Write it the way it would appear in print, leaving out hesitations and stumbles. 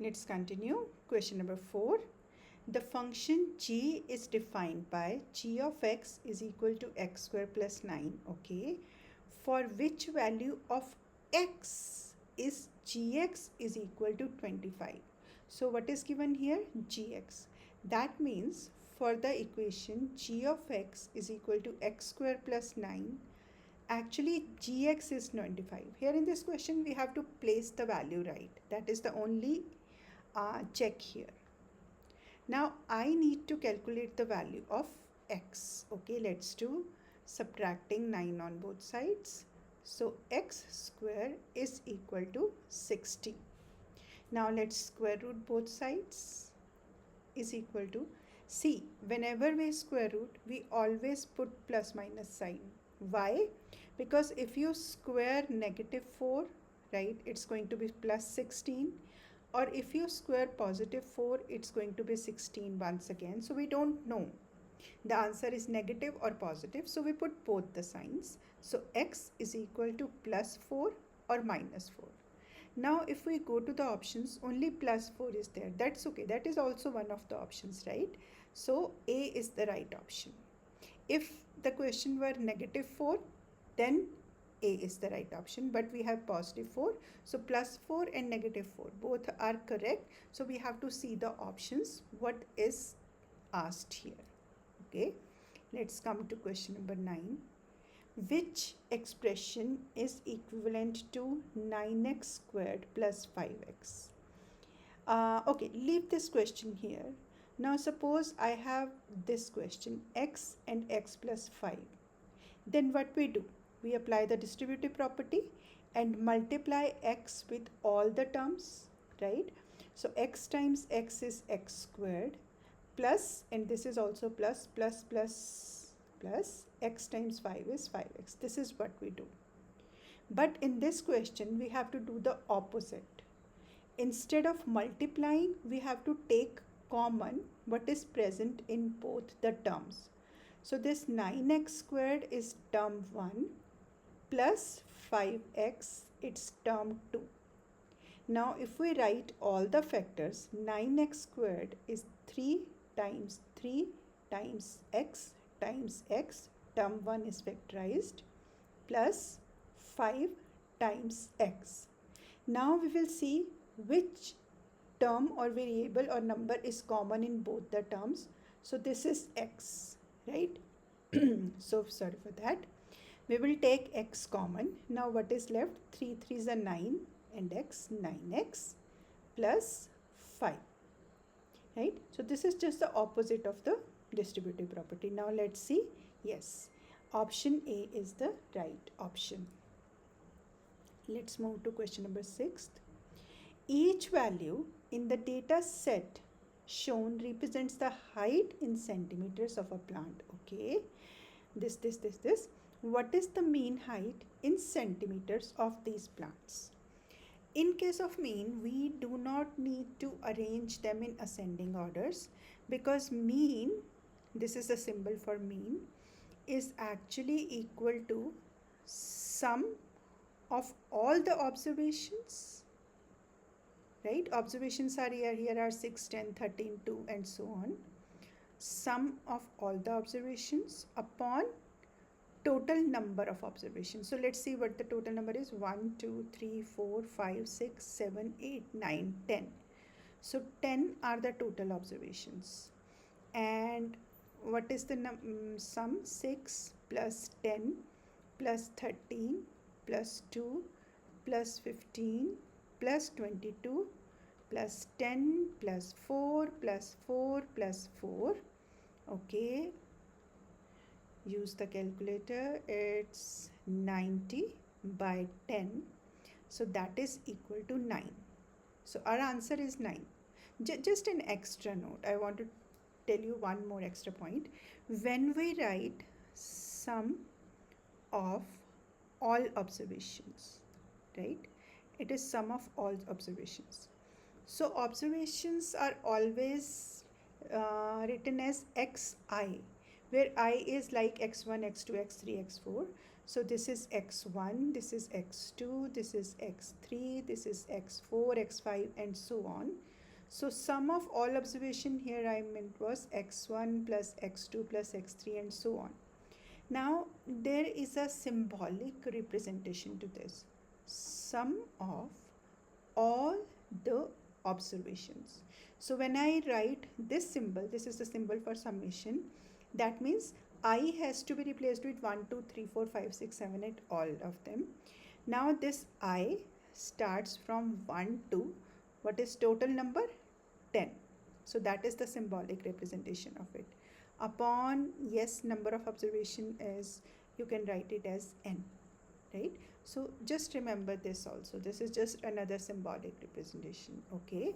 Let's continue. Question number 4. The function g is defined by g of x is equal to x square plus 9. Okay. For which value of x is gx is equal to 25. So what is given here? Gx. That means for the equation g of x is equal to x square plus 9, actually gx is 25. Here in this question we have to place the value right. That is the only check here. Now I need to calculate the value of x. Okay, let's do subtracting 9 on both sides. So x square is equal to 60. Now let's square root both sides. Is equal to, see, whenever we square root we always put plus minus sign. Why? Because if you square -4, right, it's going to be plus 16, or if you square +4 it's going to be 16 once again. So we don't know the answer is negative or positive, so we put both the signs. So x is equal to +4 or -4. Now if we go to the options, only +4 is there. That's okay, that is also one of the options, right? So A is the right option. If the question were -4, then A is the right option, but we have +4, so +4 and -4 both are correct. So we have to see the options what is asked here. Okay, let's come to question number 9. Which expression is equivalent to 9x squared plus 5x? Okay, leave this question here. Now suppose I have this question, x and x plus 5. Then what we do? We apply the distributive property and multiply x with all the terms, right? So x times x is x squared plus, and this is also plus x times 5 is 5x. This is what we do. But in this question we have to do the opposite. Instead of multiplying, we have to take common what is present in both the terms. So this 9x squared is term 1 plus 5x, it's term 2. Now if we write all the factors, 9x squared is 3 times x times x, term 1 is factorized, plus 5 times x. Now we will see which term or variable or number is common in both the terms. So this is x, right? So sorry for that. We will take x common. Now what is left? 3 3s are 9 and x, 9x plus 5, right? So this is just the opposite of the distributive property. Now let's see. Yes, option A is the right option. Let's move to question number 6. Each value in the data set shown represents the height in centimeters of a plant. Okay, this. What is the mean height in centimeters of these plants? In case of mean, we do not need to arrange them in ascending orders, because mean, this is a symbol for mean, is actually equal to sum of all the observations, right? Observations are here are 6, 10, 13, 2 and so on. Sum of all the observations upon total number of observations. So let's see what the total number is. 1, 2, 3, 4, 5, 6, 7, 8, 9, 10. So 10 are the total observations. And what is the sum? 6 plus 10 plus 13 plus 2 plus 15 plus 22 plus 10 plus 4 plus 4 plus 4. Okay, use the calculator. It's 90 by 10, so that is equal to 9. So our answer is 9. Just an extra note, I want to tell you one more extra point. When we write sum of all observations, right, it is sum of all observations. So observations are always written as xi, where I is like x1, x2, x3, x4. So this is x1, this is x2, this is x3, this is x4, x5, and so on. So sum of all observation here I meant was x1 plus x2 plus x3 and so on. Now there is a symbolic representation to this. Sum of all the observations. So when I write this symbol, this is the symbol for summation, that means I has to be replaced with 1, 2, 3, 4, 5, 6, 7, 8, all of them. Now this I starts from 1 to, what is total number? 10. So that is the symbolic representation of it. Upon, yes, number of observation is, you can write it as n, right? So just remember this also. This is just another symbolic representation, okay?